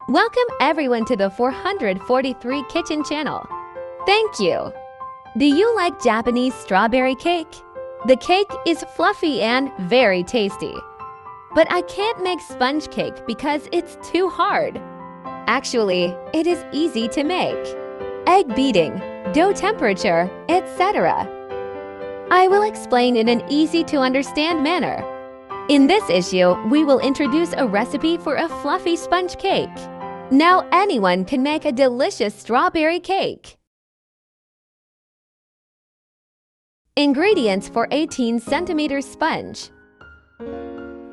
Welcome everyone to the 443 Kitchen channel. Thank you! Do you like Japanese strawberry cake? The cake is fluffy and very tasty. But I can't make sponge cake because it's too hard. Actually, it is easy to make. Egg beating, dough temperature, etc. I will explain in an easy-to-understand manner. In this issue, we will introduce a recipe for a fluffy sponge cake. Now anyone can make a delicious strawberry cake. Ingredients for 18 cm sponge.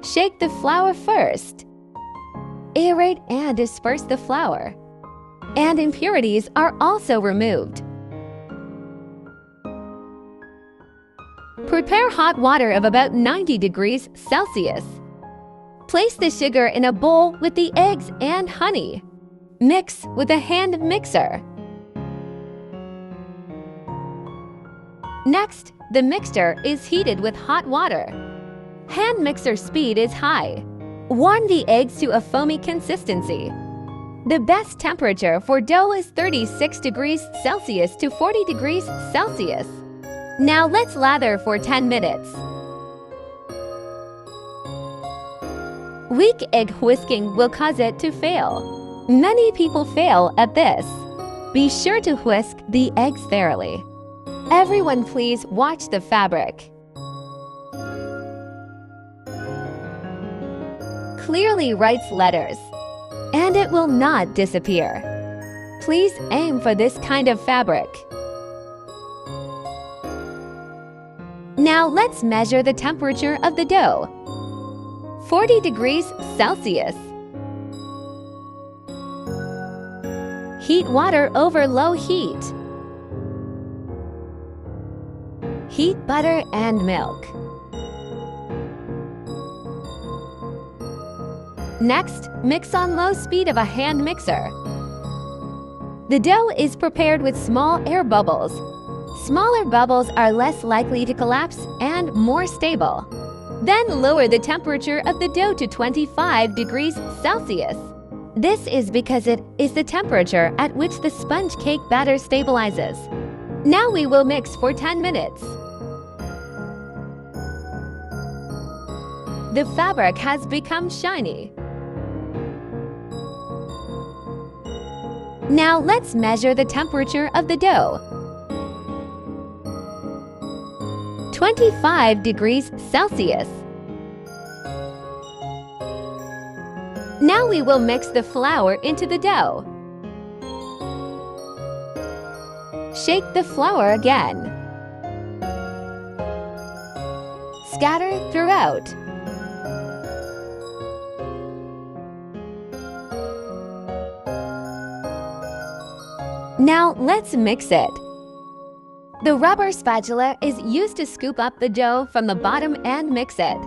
Shake the flour first. Aerate and disperse the flour. And impurities are also removed. Prepare hot water of about 90 degrees Celsius. Place the sugar in a bowl with the eggs and honey. Mix with a hand mixer. Next, the mixture is heated with hot water. Hand mixer speed is high. Warm the eggs to a foamy consistency. The best temperature for dough is 36 degrees Celsius to 40 degrees Celsius. Now let's lather for 10 minutes. Weak egg whisking will cause it to fail. Many people fail at this. Be sure to whisk the eggs thoroughly. Everyone please watch the fabric. Clearly writes letters, and it will not disappear. Please aim for this kind of fabric. Now let's measure the temperature of the dough. 40 degrees Celsius. Heat water over low heat. Heat butter and milk. Next, mix on low speed of a hand mixer. The dough is prepared with small air bubbles. Smaller bubbles are less likely to collapse and more stable. Then lower the temperature of the dough to 25 degrees Celsius. This is because it is the temperature at which the sponge cake batter stabilizes. Now we will mix for 10 minutes. The fabric has become shiny. Now let's measure the temperature of the dough. 25 degrees Celsius. Now we will mix the flour into the dough. Shake the flour again. Scatter throughout. Now let's mix it. The rubber spatula is used to scoop up the dough from the bottom and mix it.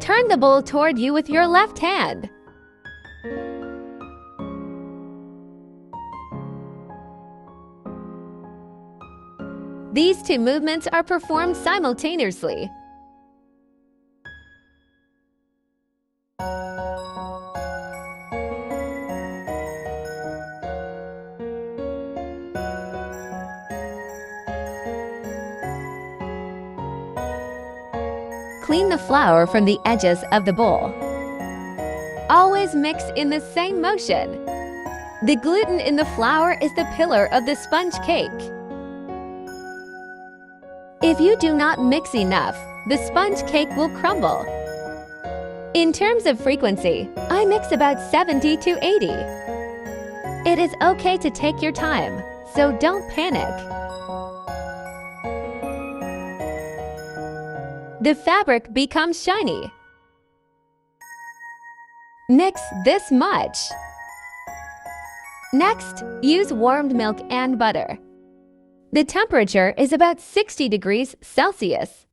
Turn the bowl toward you with your left hand. These two movements are performed simultaneously. Clean the flour from the edges of the bowl. Always mix in the same motion. The gluten in the flour is the pillar of the sponge cake. If you do not mix enough, the sponge cake will crumble. In terms of frequency, I mix about 70 to 80. It is okay to take your time, so don't panic. The fabric becomes shiny. Mix this much. Next, use warmed milk and butter. The temperature is about 60 degrees Celsius.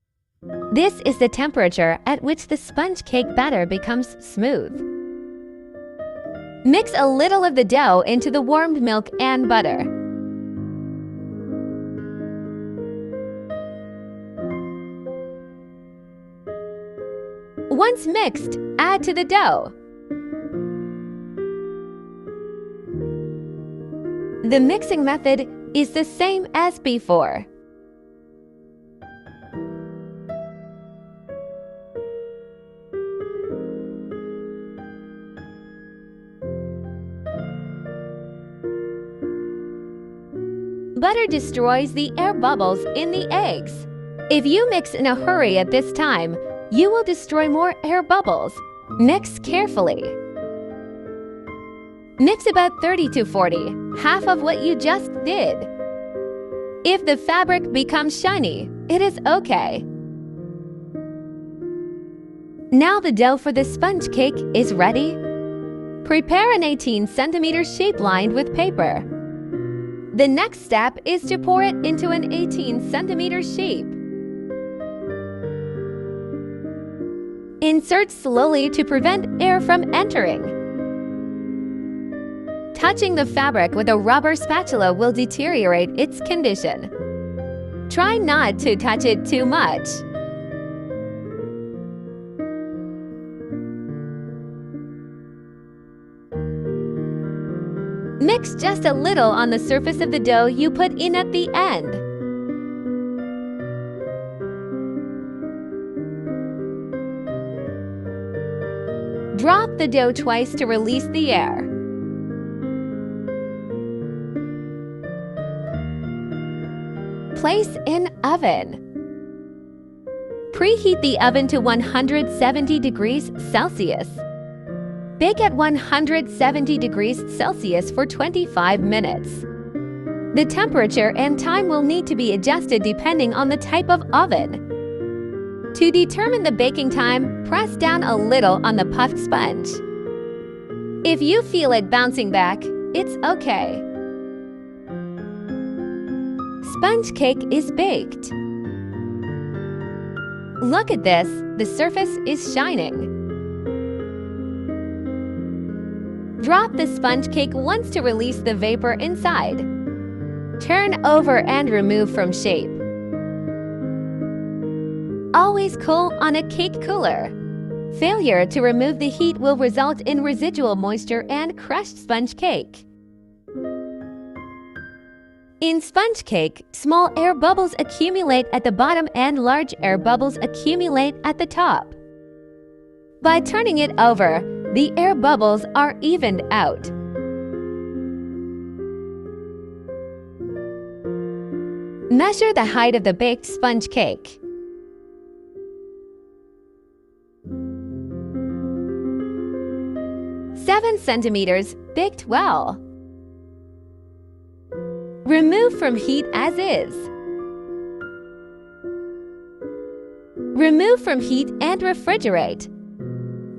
This is the temperature at which the sponge cake batter becomes smooth. Mix a little of the dough into the warmed milk and butter. Once mixed, add to the dough. The mixing method is the same as before. Butter destroys the air bubbles in the eggs. If you mix in a hurry at this time, you will destroy more air bubbles. Mix carefully. Mix about 30 to 40, half of what you just did. If the fabric becomes shiny, it is okay. Now the dough for the sponge cake is ready. Prepare an 18 cm shape lined with paper. The next step is to pour it into an 18 cm shape. Insert slowly to prevent air from entering. Touching the fabric with a rubber spatula will deteriorate its condition. Try not to touch it too much. Mix just a little on the surface of the dough you put in at the end. Drop the dough twice to release the air. Place in oven. Preheat the oven to 170 degrees Celsius. Bake at 170 degrees Celsius for 25 minutes. The temperature and time will need to be adjusted depending on the type of oven. To determine the baking time, press down a little on the puffed sponge. If you feel it bouncing back, it's okay. Sponge cake is baked. Look at this, the surface is shining. Drop the sponge cake once to release the vapor inside. Turn over and remove from shape. Always cool on a cake cooler. Failure to remove the heat will result in residual moisture and crushed sponge cake. In sponge cake, small air bubbles accumulate at the bottom and large air bubbles accumulate at the top. By turning it over, the air bubbles are evened out. Measure the height of the baked sponge cake. "7 centimeters, baked well." Remove from heat as is. Remove from heat and refrigerate.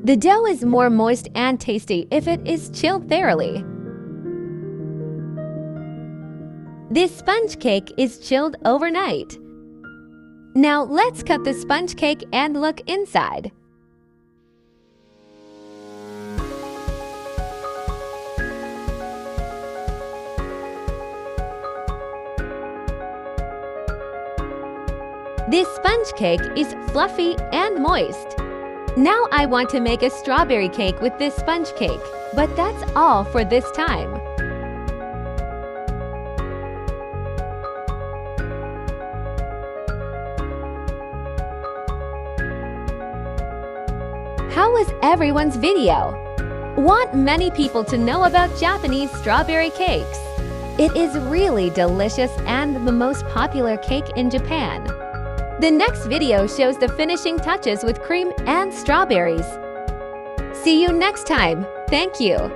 The dough is more moist and tasty if it is chilled thoroughly. This sponge cake is chilled overnight. Now let's cut the sponge cake and look inside. This sponge cake is fluffy and moist. Now I want to make a strawberry cake with this sponge cake, but that's all for this time. How was everyone's video? Want many people to know about Japanese strawberry cakes? It is really delicious and the most popular cake in Japan. The next video shows the finishing touches with cream and strawberries. See you next time. Thank you.